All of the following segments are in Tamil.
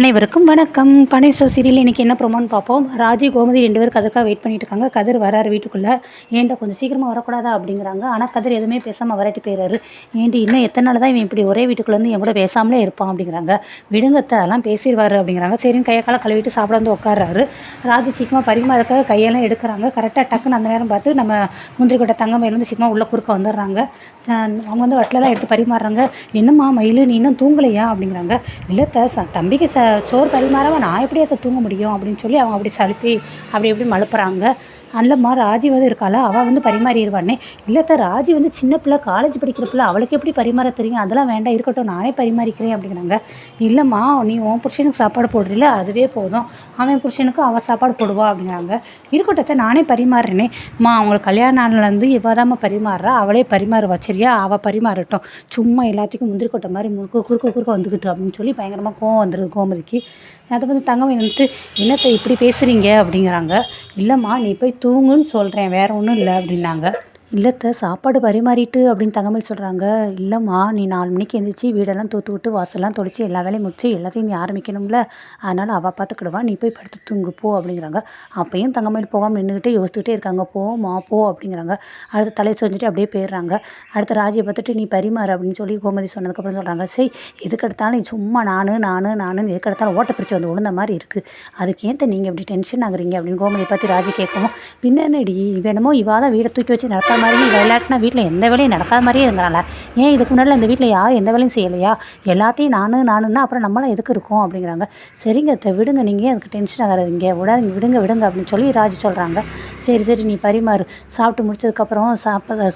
அனைவருக்கும் வணக்கம். பனைசோ சீரியல் இன்றைக்கி என்ன ப்ரோமோன்னு பார்ப்போம். ராஜி கோமதி 2 பேரும் கதிர்க்காக வெயிட் பண்ணிட்டு இருக்காங்க. கதிர் வராரு வீட்டுக்குள்ளே. ஏன்டா கொஞ்சம் சீக்கிரமாக வரக்கூடாதா அப்படிங்கிறாங்க. ஆனால் கதிர் எதுவுமே பேசாமல் வரட்டி போயிறாரு. ஏன்டி இன்னும் எத்தனை நாள் தான் இவன் இப்படி ஒரே வீட்டுக்குள்ளே வந்து என் கூட பேசாமலே இருப்பான் அப்படிங்கிறாங்க. விடுங்கத்தை அதெல்லாம் பேசிடுவார் அப்படிங்கிறாங்க. சரின்னு கையை காலை கழுவிட்டு சாப்பிட வந்து உட்காடுறாரு. ராஜி சீக்கிரமாக பரிமாறக்க கையெல்லாம் எடுக்கிறாங்க. கரெக்டாக டக்குன்னு அந்த நேரம் பார்த்து நம்ம முந்திரி கொட்டை தங்கமயில் வந்து சீக்கிரமாக உள்ளே குறுக்க வந்துடுறாங்க. அவங்க வந்து வட்டிலலாம் எடுத்து பரிமாறுறாங்க. என்னம்மா மயில் நீ இன்னும் தூங்கலையா அப்படிங்கிறாங்க. இல்லை தம்பிக்கு சோறு பரிமாறாமல் நான் எப்படி அதை தூங்க முடியும் அப்படின்னு சொல்லி அவங்க அப்படி சலுப்பி அப்படி மழுப்புறாங்க. அல்லம்மா ராஜி வந்து இருக்காளா, அவள் வந்து பரிமாறிடுவானே. இல்லைத்த ராஜி வந்து சின்ன பிள்ளை, காலேஜ் படிக்கிற பிள்ளை, அவளுக்கு எப்படி பரிமாற தெரியும், அதெல்லாம் வேண்டாம் இருக்கட்டும் நானே பரிமாறிக்கிறேன் அப்படிங்கிறாங்க. இல்லைம்மா நீ உன் புருஷனுக்கு சாப்பாடு போடுறீல அதுவே போதும், அவன் புருஷனுக்கு அவள் சாப்பாடு போடுவா அப்படிங்கிறாங்க. இருக்கட்டத்தை நானே பரிமாறுறேனே. அவங்களுக்கு கல்யாண நாள்லேருந்து இவாதாம பரிமாறுறா, அவளே பரிமாறுவா சரியா, அவள் பரிமாறட்டும், சும்மா எல்லாத்துக்கும் முந்திரி கொட்டை மாதிரி குறுக்க வந்துக்கிட்டு அப்படின்னு சொல்லி பயங்கரமாக கோவம் வந்துடுது கோமதிக்கு. அதை வந்து தங்கமயில் வந்துட்டு என்னத்தை இப்படி பேசுகிறீங்க அப்படிங்கிறாங்க. இல்லைம்மா நீ போய் தூங்குன்னு சொல்கிறேன், வேறு ஒன்றும் இல்லை அப்படின்னாங்க. இல்லைத்த சாப்பாடு பரிமாறிட்டு அப்படின்னு தங்கமயில் சொல்கிறாங்க. இல்லைம்மா நீ 4 மணிக்கு எழுந்திரிச்சி வீடெல்லாம் தூத்து விட்டு வாசல்லாம் தொளிச்சு எல்லா வேலையும் முடிச்சு எல்லாத்தையும் நீ ஆரம்பிக்கணும்ல, அதனால் அவள் பார்த்துக்கிடுவா, நீ போய் படுத்து தூங்கு போ அப்படிங்கிறாங்க. அப்பையும் தங்கமயில் போகாமல் நின்றுக்கிட்டே யோசிச்சுக்கிட்டே இருக்காங்க. போமா போ அப்படிங்கிறாங்க. அடுத்து தலையை சொஞ்சிட்டு அப்படியே போயிடுறாங்க. அடுத்து ராஜியை பார்த்துட்டு நீ பரிமாறு அப்படின்னு சொல்லி கோமதி சொன்னதுக்கப்புறம் சொல்கிறாங்க. சரி எதுக்கெடுத்தாலும் நீ சும்மா நானுன்னு எதுக்கெடுத்தாலும் ஓட்ட பிரித்து வந்து விழுந்த மாதிரி இருக்குது, அதுக்கு ஏன் நீங்கள் இப்படி டென்ஷன் ஆகுறீங்க அப்படின்னு கோமதியை பற்றி ராஜி கேட்கவும், பின்னடி வேணுமோ இவாதான் வீடை தூக்கி வச்சு நடத்த மாதிரி விளையாட்டுனா வீட்டில் எந்த வேலையும் நடக்காத மாதிரியே இருந்தால, ஏன் இதுக்கு முன்னாடி இந்த வீட்டில் யாரும் எந்த வேலையும் செய்யலையா, எல்லாத்தையும் நானுன்னா அப்புறம் நம்மளாம் எதுக்கு இருக்கோம் அப்படிங்கிறாங்க. சரிங்க விடுங்க, நீங்கள் அதுக்கு டென்ஷன் ஆகாதீங்க, விடுங்க அப்படின்னு சொல்லி ராஜி சொல்கிறாங்க. சரி நீ பரிமாறு, சாப்பிட்டு முடிச்சதுக்கப்புறம்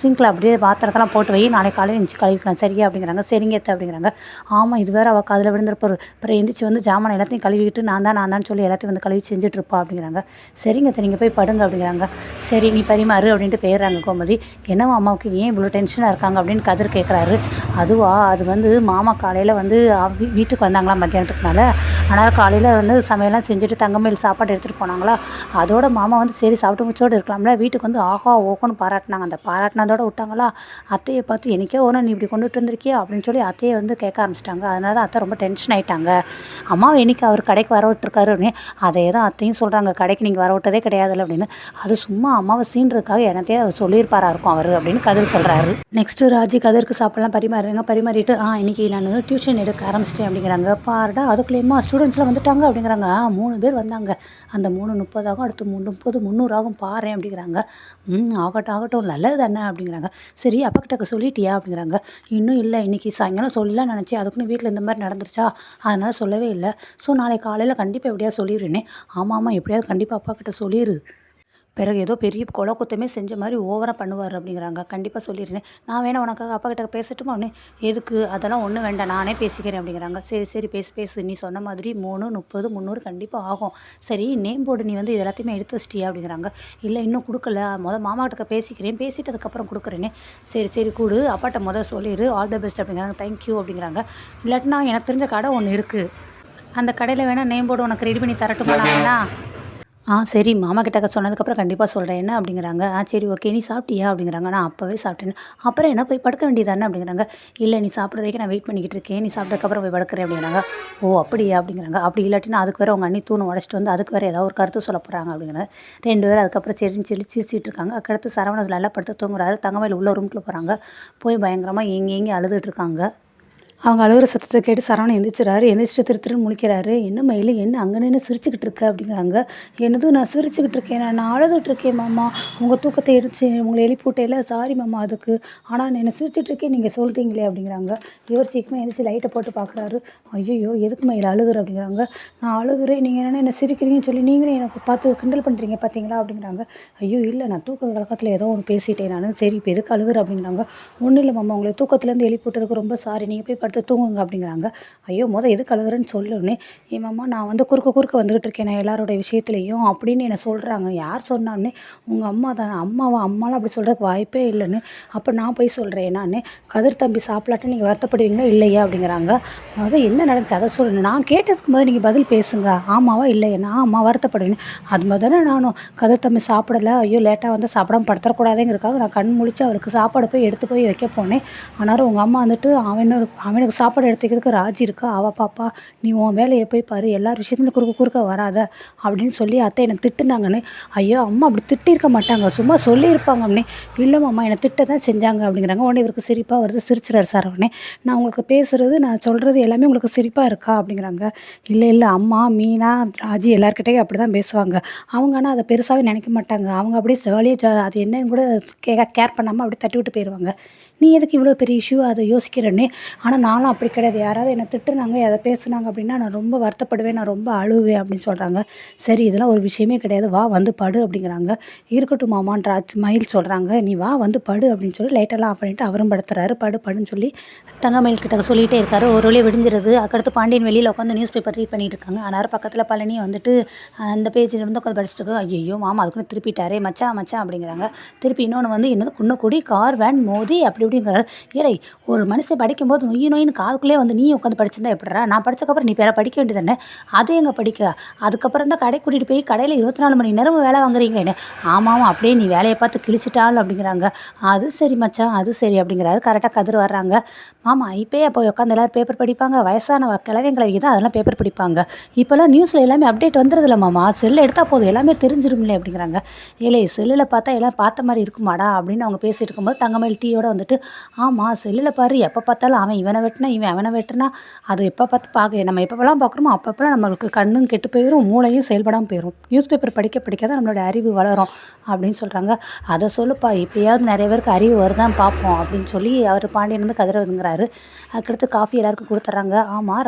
சிங்கில் அப்படியே பாத்திரத்தெல்லாம் போட்டு வை, நாளைக்கு காலையில் எழுந்திரிச்சு கழுவிக்கலாம் சரியா அப்படிங்கிறாங்க. சரிங்க அப்படிங்கிறாங்க. ஆமாம் இது வேறு அவள் காதில் விழுந்திருப்பார், அப்புறம் எந்திரிச்சு வந்து ஜாமான் எல்லாத்தையும் கழுவிக்கிட்டு நான் தான் சொல்லி எல்லாத்தையும் வந்து கழுவி செஞ்சுட்ருப்பா அப்படிங்கிறாங்க. சரிங்க நீங்கள் போய் படுங்க அப்படிங்கிறாங்க. சரி நீ பரிமாறு அப்படின்ட்டு போயிடுறாங்க கோமதி. என்னவா அம்மாவுக்கு ஏன் இவ்வளோ டென்ஷனாக இருக்காங்க அப்படின்னு கதிர் கேட்குறாரு. அது வந்து மாமா காலையில் வந்து வீட்டுக்கு வந்தாங்களா மத்தியானத்துக்கு மேலே, ஆனால் காலையில் வந்து சமையல்லாம் செஞ்சுட்டு தங்கமயில் சாப்பாடு எடுத்துகிட்டு போனாங்களா, அதோட மாமா வந்து சரி சாப்பிட்டு முடிச்சோடு இருக்கலாம்ல, வீட்டுக்கு வந்து ஆஹா ஓகோன்னு பாராட்டினாங்க. அந்த பாராட்டினதோட விட்டாங்களா, அத்தையை பார்த்து எனக்கே ஓன நீ இப்படி கொண்டுட்டு வந்திருக்கியா அப்படின்னு சொல்லி அத்தையை வந்து கேட்க ஆரம்பிச்சிட்டாங்க. அதனால தான் அத்தை ரொம்ப டென்ஷன் ஆகிட்டாங்க. அம்மாவை என்னைக்கு அவர் கடைக்கு வர விட்டுருக்காருன்னு அதே தான் அத்தையும் சொல்கிறாங்க, கடைக்கு நீங்கள் வர விட்டதே கிடையாதுல்ல அப்படின்னு. அது சும்மா அம்மாவை சீன்றதுக்காக எனத்தையே அவர் சொல்லியிருப்பாரா இருக்கும் அவர் அப்படின்னு கதிர் சொல்கிறாரு. நெக்ஸ்ட்டு ராஜி கதிருக்கு சாப்பிட்லாம் பரிமாறிட்டு இன்னைக்கு நான் டியூஷன் எடுக்க ஆரம்பிச்சிட்டேன் அப்படிங்கிறாங்க. பாருடா அதுக்குள்ளேயுமா ஸ்டூடெண்ட்ஸ்லாம் வந்துட்டாங்க அப்படிங்கிறாங்க. 3 பேர் வந்தாங்க, அந்த 3:30 ஆகும், அடுத்து 3:30 ஆகும் பாரு அப்படிங்கிறாங்க. ஆகட்டும் நல்லது தானே அப்படிங்கிறாங்க. சரி அப்பா கிட்ட சொல்லிட்டியா அப்படிங்கிறாங்க. இன்னும் இல்லை, இன்றைக்கி சாயங்காலம் சொல்லலாம் நினச்சேன், அதுக்குன்னு வீட்டில் இந்த மாதிரி நடந்துருச்சா அதனால் சொல்லவே இல்லை. ஸோ நாளைக்கு காலையில் கண்டிப்பாக எப்படியாவது சொல்லிடுறேனே. ஆமாம் எப்படியாவது கண்டிப்பாக அப்பா கிட்ட சொல்லிடு, பிறகு ஏதோ பெரிய கொலை குத்தமே செஞ்ச மாதிரி ஓவராக பண்ணுவார் அப்படிங்கிறாங்க. கண்டிப்பாக சொல்லிடுறேன், நான் வேணா உனக்காக அப்பா கிட்ட பேசட்டுமா அவனே, எதுக்கு அதெல்லாம் ஒன்றும் வேண்டாம் நானே பேசிக்கிறேன் அப்படிங்கிறாங்க. சரி பேசு நீ சொன்ன மாதிரி 3, 30, 300 கண்டிப்பாக ஆகும். சரி நேம் போர்டு நீ வந்து இது எல்லாத்தையுமே எடுத்து வச்சிட்டியா அப்படிங்கிறாங்க. இல்லை இன்னும் கொடுக்கல, மாமா கிட்ட பேசிக்கிறேன், பேசிட்டு அதுக்கப்புறம் கொடுக்குறேனே. சரி கொடு, அப்பாட்ட சொல்லிடு, ஆல் த பெஸ்ட் அப்படிங்கிறாங்க. தேங்க்யூ அப்படிங்கிறாங்க. இல்லாட்டினா எனக்கு தெரிஞ்ச கடை ஒன்று இருக்குது, அந்த கடையில் வேணால் நேம் போர்டு உனக்கு ரெடி பண்ணி தரட்டுமா வேணா. சரி மாமா கிட்ட சொன்னதுக்கப்புறம் கண்டிப்பாக சொல்கிறேன் என்ன அப்படிங்கிறாங்க. சரி ஓகே நீ சாப்பிட்டியா அப்படிங்கிறாங்க. நான் அப்போவே சாப்பிட்டேன். அப்புறம் என்ன போய் படுக்க வேண்டியதானே அப்படிங்கிறாங்க. இல்லை நீ சாப்பிட்ற வரைக்கும் நான் வெயிட் பண்ணிக்கிட்டு இருக்கேன், நீ சாப்பிட்டதுக்கப்புறம் போய் படுக்கிறேன் அப்படிங்கிறாங்க. ஓ அப்படியா அப்படிங்கிறாங்க. அப்படி இல்லாட்டினா அதுக்கு வேறு அவங்க அண்ணி தூணை உடச்சிட்டு வந்து அதுக்கு வேறு ஏதாவது ஒரு கருத்து சொல்ல போகிறாங்க அப்படிங்கிறாங்க. 2 பேரும் அதுக்கப்புறம் சரின்னு சொல்லி சிரிச்சிட்டு இருக்காங்க. அதுக்கடுத்து சரவணத்தில் நல்லா படுத்து தூங்குறாரு. தங்கமயில் உள்ள ரூம்குள்ளே போகிறாங்க. போய் பயங்கரமாக ஏங்கி அழுதுட்டு இருக்காங்க. அவங்க அழுகிற சத்தத்தை கேட்டு சரவணன் எந்திரிச்சிட்டு திருன்னு முழிக்கிறாரு. என்ன மயில் என்ன அங்கே நின்று சிரிச்சுக்கிட்டு இருக்க அப்படிங்கிறாங்க. என்னது நான் சிரிச்சுக்கிட்டு இருக்கேன், நான் அழுதுட்டு இருக்கேன் மாமா, உங்கள் தூக்கத்தை எடுத்து உங்களை எழுப்பிவிட்டேல, சாரி மாமா அதுக்கு, ஆனால் நான் என்ன சிரிச்சிட்டு இருக்கேன் நீங்கள் சொல்கிறீங்களே அப்படிங்கிறாங்க. இவர் சீக்கிரமாக எழுந்திரிச்சு லைட்டை போட்டு பார்க்குறாரு. ஐயோ எதுக்கு மயில் அழுகுற அப்படிங்கிறாங்க. நான் அழுகுறேன், நீங்கள் என்ன சிரிக்கிறீங்கன்னு சொல்லி நீங்களே எனக்கு பார்த்து கிண்டல் பண்ணுறீங்க பார்த்தீங்களா அப்படிங்கிறாங்க. ஐயோ இல்லை நான் தூக்க கலக்கத்தில் ஏதோ ஒன்று பேசிட்டேன் நான், சரி இப்போ எதுக்கு அழுகுற அப்படிங்கிறாங்க. ஒன்றும் இல்லை மாமா, உங்களை தூக்கத்துலேருந்து எழுப்பி விட்டதுக்கு ரொம்ப சாரி, நீங்கள் போய் படுத்து தூங்குங்க அப்படிங்கிறாங்க. ஐயோ எதுக்கு அழுகுறேன்னு சொல்லுன்னு. ஏமாம்மா நான் வந்து குறுக்க வந்துக்கிட்டு இருக்கேன் நான் எல்லாரோடைய விஷயத்துலையும் அப்படின்னு என்னை சொல்கிறாங்க. யார் சொன்னான்னு, உங்கள் அம்மா தான். அம்மாலாம் அப்படி சொல்கிறதுக்கு வாய்ப்பே இல்லைன்னு. அப்போ நான் போய் சொல்கிறேன் நான், கதிர் தம்பி சாப்பிடாட்டி நீங்கள் வருத்தப்படுவீங்களா இல்லையா அப்படிங்கிறாங்க. என்ன நடந்துச்சு அதை சொல்லுங்க, நான் கேட்டதுக்கு முதல்ல நீங்கள் பதில் பேசுங்க, ஆமாவா இல்லையா, நான் அம்மா வருத்தப்படுவேன்னு. அது முதல்ல நானும் கதிர் தம்பி சாப்பிடலை, ஐயோ லேட்டாக வந்து சாப்பிடாம படுத்தக்கூடாதுங்கிறதுக்காக நான் கண் முழிச்சு அவருக்கு சாப்பாடு போய் எடுத்து போய் வைக்க போனேன். ஆனாலும் உங்கள் அம்மா வந்துட்டு அவன் அவனுக்கு சாப்பாடு எடுத்து வைக்கிறதுக்கு ராஜி இருக்கா, அவள் பாப்பா நீ உன் வேலையை போய் பாரு, எல்லா விஷயத்துலையும் குறுக்க வராத அப்படின்னு சொல்லி அத்தை என்னை திட்டுனாங்கன்னு. ஐயோ அம்மா அப்படி திட்டிருக்க மாட்டாங்க, சும்மா சொல்லியிருப்பாங்க அப்படின்னு. இல்லை மாமா என்னை திட்ட தான் செஞ்சாங்க அப்படிங்கிறாங்க. உடனே இவருக்கு சிரிப்பாக வருது, சிரிச்சிடாரு சார். உடனே நான் உங்களுக்கு பேசுகிறது நான் சொல்கிறது எல்லாமே உங்களுக்கு சிரிப்பாக இருக்கா அப்படிங்கிறாங்க. இல்லை அம்மா மீனா ராஜி எல்லாருக்கிட்டையும் அப்படி தான் பேசுவாங்க. அவங்க ஆனால் அதை பெருசாகவே நினைக்க மாட்டாங்க. அவங்க அப்படியே ஜாலியாக அது என்னன்னு கூட கேர் பண்ணாமல் அப்படியே தட்டி விட்டு போயிடுவாங்க. நீ எதுக்கு இவ்வளோ பெரிய இஷ்யூ அதை யோசிக்கிறேன்னு. ஆனால் நானும் அப்படி கிடையாது, யாராவது என்னை திட்டுனாங்க எதை பேசுனாங்க அப்படின்னா நான் ரொம்ப வருத்தப்படுவேன், நான் ரொம்ப அழுவேன் அப்படின்னு சொல்கிறாங்க. சரி இதெல்லாம் ஒரு விஷயமே கிடையாது, வா வந்து படு அப்படிங்கிறாங்க. இருக்கட்டும் மாமான்ற மயில் சொல்கிறாங்க. நீ வா வந்து படு அப்படின்னு சொல்லி லைட்டெல்லாம் ஆஃப் பண்ணிவிட்டு அவரும் படுத்துறாரு. படுன்னு சொல்லி தங்கமயில் கிட்ட சொல்லிகிட்டே இருக்காரு. ஒரு வழியாக விடிஞ்சிருது. அதுக்கடுத்து பாண்டியன் வெளியில் உட்காந்து நியூஸ் பேப்பர் ரீட் பண்ணிட்டு இருக்காங்க. ஆனால் பக்கத்தில் பழனி வந்துட்டு அந்த பேஜில் வந்து உட்காந்து படிச்சுட்டு இருக்கு. ஐயோ மாமா அதுக்குன்னு திருப்பிட்டாரே மச்சான் அப்படிங்கிறாங்க. திருப்பி இன்னொன்று வந்து என்னது குன்னக்குடி கார் வேன் மோதி அப்படி இப்படிங்கிறாரு. ஏடை ஒரு மனுஷன் படிக்கும்போது நொய்னு காதுக்குள்ளே வந்து நீ உட்காந்து படிச்சிருந்தா எப்படிறா, நான் படித்தக்கப்புறம் நீ பேர படிக்க வேண்டியதானே, அது எங்கே படிக்க, அதுக்கப்புறம் தான் கடை கூட்டிகிட்டு போய் கடையில் 24 மணி நேரம் வேலை வாங்குறீங்களேன்னு. ஆமாம் அப்படியே நீ வேலையை பார்த்து கிழிச்சிட்டாள் அப்படிங்கிறாங்க. அது சரி மச்சான் அது சரி அப்படிங்கிறாரு. கரெக்டாக கதிர் வர்றாங்க. மாமா இப்போயே போய் உட்காந்து எல்லோரும் பேப்பர் படிப்பாங்க, வயசான கிழவிங்க தான் அதெல்லாம் பேப்பர் படிப்பாங்க, இப்போல்லாம் நியூஸில் எல்லாமே அப்டேட் வந்துடுதில்ல மாமா, செல்லு எடுத்தால் போதும் எல்லாமே தெரிஞ்சிருமில்ல அப்படிங்கிறாங்க. ஏலே செல்லில் பார்த்தா எல்லாம் பார்த்த மாதிரி இருக்குமாடா அப்படின்னு அவங்க பேசிகிட்டு இருக்கும்போது தங்கமயில் டீயோட வந்துட்டு ஆமாம் செல்லில் பாரு எப்போ பார்த்தாலும் அவன் இவனை வெட்டினா இவன் அவனை வெட்டினா அது எப்போ பார்த்து நம்ம எப்போலாம் பார்க்குறோமோ அப்பப்போலாம் நம்மளுக்கு கண்ணும் கெட்டு போயிடும், மூளையும் செயல்படாமல் போயிடும். நியூஸ் பேப்பர் படிக்க நம்மளோட அறிவு வளரும் அப்படின்னு சொல்கிறாங்க. அதை சொல்லுப்பா இப்போயாவது நிறைய பேருக்கு அறிவு வருதான் பார்ப்போம் அப்படின்னு சொல்லி அவர் பாண்டியன் வந்து கதிரவதுங்கிறாரு. அதுக்கடுத்து காஃபி எல்லாருக்கும் கொடுத்துட்றாங்க. ஆமாம்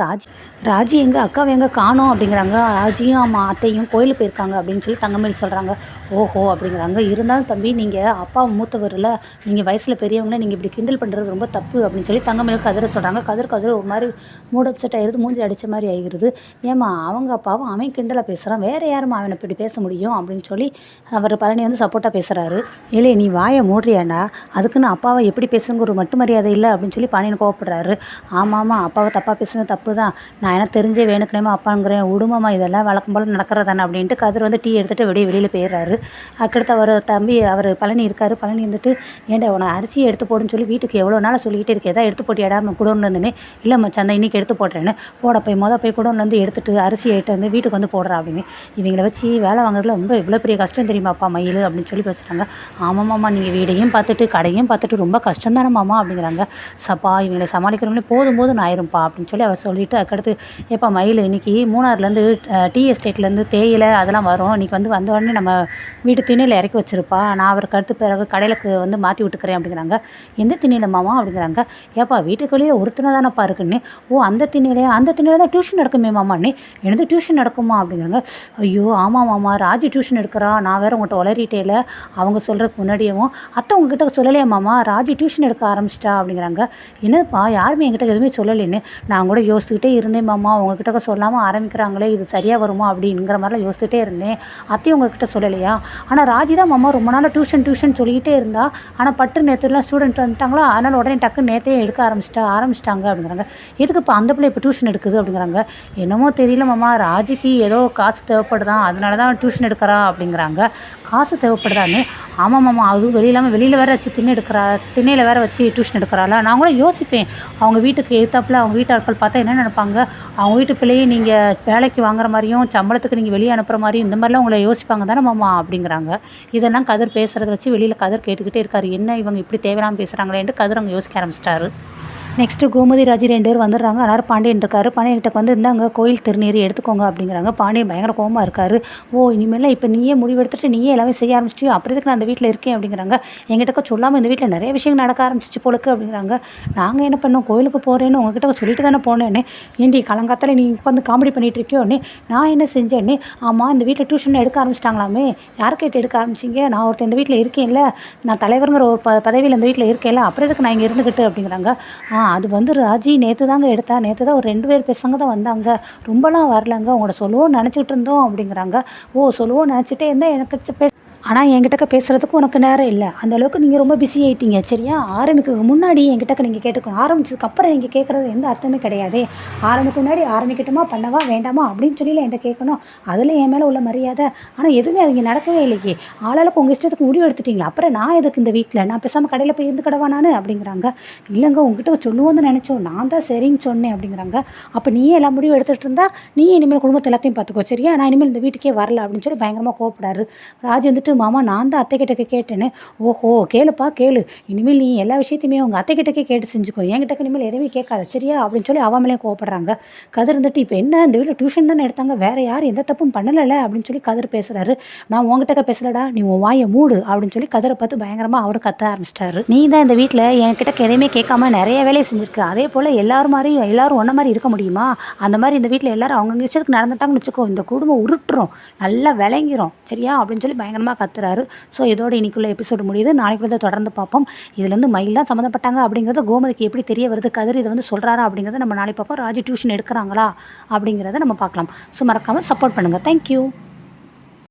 ராஜி எங்கள் அக்காவை எங்கே காணோம் அப்படிங்கிறாங்க. ராஜியும் ஆமாம் அத்தையும் கோயிலுக்கு போயிருக்காங்க அப்படின்னு சொல்லி தங்கமயில் சொல்கிறாங்க. ஓஹோ அப்படிங்கிறாங்க. இருந்தாலும் தம்பி நீங்கள் அப்பா மூத்தவரில் நீங்கள் வயசில் பெரியவங்கள நீங்கள் இப்படி கிண்டல் பண்ணுறது ரொம்ப தப்பு அப்படின்னு சொல்லி தங்கமயில் கதிரை சொல்கிறாங்க. கதிர் ஒரு மாதிரி மூட் அப்செட் ஆகிடுது, மூஞ்சி அடித்த மாதிரி ஆகிடுது. ஏமா அவங்க அப்பாவும் அவன் கிண்டலாக பேசுகிறான், வேறு யாருமா அவனை இப்படி பேச முடியும் அப்படின்னு சொல்லி அவர் பழனி வந்து சப்போர்ட்டாக பேசுகிறாரு. ஏலே நீ வாயை மூடுறியாண்டா, அதுக்குன்னு அப்பாவை எப்படி பேசுங்க ஒரு மட்டு மரியாதை இல்லை அப்படின்னு சொல்லி பாண்டியன் கோவப்படுறாரு. ஆமாம் அப்பாவை தப்பாக பேசுனது தப்பு தான், நான் எனக்கு தெரிஞ்சே வேணுக்கணுமா அப்பாங்கிறேன், உடுமாமா இதெல்லாம் வழக்கம் போல் நடக்கிறதானே அப்படின்ட்டு கதிர் வந்து டீ எடுத்துகிட்டு வெளியில் போயிடுறாரு. அதுக்கடுத்து அவர் தம்பி அவர் பழனி இருக்கார். பழனி வந்துட்டு ஏன்டா உனக்கு அரிசியை எடுத்து போடுன்னு சொல்லி வீட்டுக்கு எவ்வளோ நாள் சொல்லிக்கிட்டே இருக்கே, எதாவது எடுத்து போட்டு இடாமல் குடோன்னு இருந்துன்னு. இல்லை மச்சான் இன்றைக்கி எடுத்து போடுறேன்னு. போய் குடோன்லேருந்து எடுத்துகிட்டு அரிசி எடுத்து வந்து வீட்டுக்கு வந்து போடுறா அப்படின்னு. இவங்களை வச்சு வேலை வாங்குறதுல ரொம்ப இவ்வளோ பெரிய கஷ்டம் தெரியுமாப்பா மயில் அப்படின்னு சொல்லி பேசுகிறாங்க. ஆமாம்மாம்மா நீங்கள் வீடையும் பார்த்துட்டு கடையும் பார்த்துட்டு ரொம்ப கஷ்டம் தானே மாமா அப்படிங்கிறாங்க. சப்பா இவங்களை சமாளிக்கிறவங்களே போதும் ஆயிரும்ப்பா அப்படின்னு சொல்லி அவர் சொல்லிவிட்டு அதுக்கடுத்து ஏப்பா மயில் இன்றைக்கி மூணாறுலேருந்து டீ எஸ்டேட்லேருந்து தேயிலை அதெல்லாம் வரும், இன்றைக்கி வந்து வந்த உடனே நம்ம வீட்டு திண்ணையில் இறக்கி வச்சுருப்பா, நான் அவருக்கு அடுத்து பிறகு கடையிலுக்கு வந்து மாற்றி விட்டுக்கிறேன் அப்படிங்கிறாங்க. எந்த திண்ணையில் மாமா அப்படிங்கிறாங்க. ஏப்பா வீட்டுக்கு வெளியில் ஒருத்தனை தானேப்பா இருக்குன்னு. ஓ அந்த திண்ணையில் தான் டியூஷன் நடக்குமே மாமான்னு. எனது டியூஷன் நடக்குமா அப்படிங்கிறாங்க. ஐயோ ஆமாம் மாமா ராஜி டியூஷன் எடுக்கிறா, நான் வேறு உங்கள்கிட்ட உளறிட்டேல அவங்க சொல்கிறதுக்கு முன்னாடியவும் அத்தை உங்ககிட்ட சொல்லலையா மாமா ராஜி டியூஷன் எடுக்க ஆரம்பிச்சிட்டா அப்படிங்கிறாங்க. என்னப்பா யாருமே என்கிட்ட எதுவுமே சொல்லலைன்னு. நான் கூட யோசிச்சுக்கிட்டே இருந்தேன் மாமா, உங்ககிட்ட சொல்லாமல் ஆரம்பிக்கிறாங்களே இது சரியாக வருமா அப்படிங்கிற மாதிரிலாம் யோசிச்சுட்டே இருந்தேன். அத்தையும் உங்கள்கிட்ட சொல்லலையா, ஆனால் ராஜி தான் மாமா ரொம்ப நாள் டியூஷன் சொல்லிக்கிட்டே இருந்தா, ஆனால் பட்டு நேற்றுலாம் ஸ்டூடெண்ட் வந்துட்டாங்களா அதனால் உடனே டக்குன்னு நேற்றே எடுக்க ஆரம்பிச்சிட்டாங்க அப்படிங்கிறாங்க. எதுக்கு இப்போ அந்த பிள்ளை இப்போ டியூஷன் எடுக்குது அப்படிங்கிறாங்க. என்னமோ தெரியல மாமா ராஜிக்கு ஏதோ காசு தேவைப்படுதான் அதனால தான் டியூஷன் எடுக்கிறா அப்படிங்கிறாங்க. காசு தேவைப்படுதான்னு. ஆமாம் மாமா அதுவும் வெளியில் வேறு வச்சு திண்ணையில் வேறு வச்சு டியூஷன் எடுக்கிறாள். நான் கூட யோசிப்பேன் அவங்க வீட்டுக்கு எதிர்த்தாப்புல அவங்க வீட்டு ஆட்கள் பார்த்தா என்ன நினைப்பாங்க, அவங்க வீட்டு பிள்ளையை நீங்கள் வேலைக்கு வாங்குற மாதிரியும் சம்பளத்துக்கு நீங்கள் வெளியே அனுப்புகிற மாதிரியும் இந்த மாதிரிலாம் உங்களை யோசிப்பாங்க தானே மாமா அப்படிங்கிறாங்க. இதெல்லாம் கதிர் பேசுகிறத வச்சு வெளியில் கதிர் கேட்டுக்கிட்டே இருக்காரு. என்ன இவங்க இப்படி தேவையில்லாமல் பேசுகிறாங்களேன்ட்டு கதிர் அங்கே யோசிக்க ஆரம்பிச்சிட்டாரு. நெக்ஸ்ட்டு கோமதி ராஜி 2 பேர் வந்துடுறாங்க. எல்லாரும் பாண்டியன் இருக்காரு. பாண்டியன்கிட்ட வந்து இருந்தாங்க கோயில் திருநீர் எடுத்துக்கோங்க அப்படிங்கிறாங்க. பாண்டியன் பயங்கர கோவமாக இருக்காரு. ஓ இனிமேல் இப்போ நீயே முடிவெடுத்துட்டு நீயே எல்லாமே செய்ய ஆரம்பிச்சிட்டியோ, அப்புறம் இதுக்கு நான் அந்த வீட்டில் இருக்கேன் அப்படிங்கிறாங்க. எங்கிட்ட சொல்லாமல் இந்த வீட்டில் நிறைய விஷயங்கள் நடக்க ஆரம்பிச்சிச்சு போலுக்கு அப்படிங்கிறாங்க. நாங்கள் என்ன பண்ணோம் கோயிலுக்கு போகிறேன்னு உங்ககிட்ட சொல்லிட்டு தானே போனேன்னு. ஏன்டி காலங்காத்தால நீ உட்காந்து காமெடி பண்ணிகிட்டு இருக்கியோன்னு. நான் என்ன செஞ்சேன்னு. ஆமாம் இந்த வீட்டில் டியூஷன் எடுக்க ஆரம்பிச்சிட்டாங்களாமே, யார் கேட்டு எடுக்க ஆரம்பிச்சிங்க, நான் ஒருத்தர் இந்த வீட்டில் இருக்கேன்ல, நான் தலைவருங்கிற ஒரு பதவியில் இந்த வீட்டில் இருக்கேன்ல, அப்புறம் இதுக்கு நான் இங்கே இருந்துக்கிட்டு அப்படிங்கிறாங்க. அது வந்து ராஜி நேற்று தான் ஒரு 2 பேர் பசங்க தான் வந்தாங்க, ரொம்பலாம் வரலங்க, உங்களோட சொல்லுவோம் நினச்சிட்டு இருந்தோம் அப்படிங்கிறாங்க. ஓ சொல்லுவோம் நினச்சிட்டே இருந்தால் எனக்கு ஆனால் என்கிட்டக்க பேசுகிறதுக்கு உனக்கு நேரம் இல்லை. அந்த அளவுக்கு நீங்கள் ரொம்ப பிஸி ஆயிட்டீங்க. சரியா? ஆரம்பிக்கிறதுக்கு முன்னாடி என்கிட்டக்க நீங்கள் கேட்டுக்கணும். ஆரம்பிச்சதுக்கப்புறம் நீங்கள் கேட்குறது எந்த அர்த்தமே கிடையாதே. ஆரம்பிக்க முன்னாடி ஆரம்பிக்கட்டுமா, பண்ணவா, வேண்டாமா அப்படின்னு சொல்லி என்கிட்ட கேட்கணும். அதில் என் மேலே உள்ள மரியாதை. ஆனால் எதுவுமே அது இங்கே நடக்கவே இல்லையே. ஆளாளுக்கு உங்கள் இஷ்டத்துக்கு முடிவு எடுத்துட்டீங்களா? அப்புறம் நான் எதுக்கு இந்த வீட்டில்? நான் பேசாமல் கடையில் போய் இருந்துக்கிடவா நான் அப்படிங்கிறாங்க. இல்லைங்க, உங்ககிட்ட சொல்லுவோன்னு நினச்சோம். நான் தான் சரின்னு சொன்னேன் அப்படிங்கிறாங்க. அப்போ நீயே எல்லா முடிவு எடுத்துகிட்டு இருந்தா நீ இனிமேல் குடும்பத்தை எல்லாத்தையும் பார்த்துக்கோ. சரியா? நான் இனிமேல் இந்த வீட்டுக்கே வரல அப்படின்னு சொல்லி பயங்கரமாக கோவப்படாரு. ராஜ் வந்துட்டு, மாமா நான் தான் அத்தைக்கிட்டக்க கேட்டேன்னு. ஓஹோ, கேளுப்பா கேளு. இனிமேல் நீ எல்லா விஷயத்தையுமே உங்கள் அத்தைக்கிட்டக்கே கேட்டு செஞ்சுக்கோ. என்கிட்ட இனிமேல் எதுவுமே கேட்காத. சரியா? அப்படின்னு சொல்லி அவன் மேலேயும் கோவப்படுறாங்க. கதிர் இருந்துட்டு, இப்போ என்ன இந்த வீட்டில் டியூஷன் தானே எடுத்தாங்க, வேற யாரும் எந்த தப்பும் பண்ணலை அப்படின்னு சொல்லி கதிர் பேசுகிறாரு. நான் உங்ககிட்ட பேசலடா, நீ உன் வாயை மூடு அப்படின்னு சொல்லி கதிரை பார்த்து பயங்கரமாக அவரு கத்த ஆரம்பிச்சிட்டாரு. நீ தான் இந்த வீட்டில் என்கிட்ட எதையுமே கேட்காம நிறைய வேலையை செஞ்சுருக்கு. அதே போல் எல்லாரும் ஒன்றை மாதிரி இருக்க முடியுமா? அந்த மாதிரி இந்த வீட்டில் எல்லாரும் அவங்க இஷ்டத்துக்கு நடந்துட்டாங்கன்னு வச்சுக்கோ, இந்த குடும்பம் உருட்டுறோம், நல்லா விளங்கிரும். சரியா? அப்படின்னு சொல்லி பயங்கரமாக கத்துறாரு. ஸோ இதோட இன்னைக்குள்ள எபிசோடு முடியுது. நாளைக்குள்ளதை தொடர்ந்து பார்ப்போம். இதில் வந்து மயில் தான் சம்மந்தப்பட்டாங்க அப்படிங்கிறது கோமதிக்கு எப்படி தெரிய வருது, கதிர் இதை வந்து சொல்கிறாரா அப்படிங்கிறத நம்ம நாளைக்கு பார்ப்போம். ராஜி டியூஷன் எடுக்கிறாங்களா அப்படிங்கிறத நம்ம பார்க்கலாம். ஸோ மறக்காமல் சப்போர்ட் பண்ணுங்கள். தேங்க்யூ.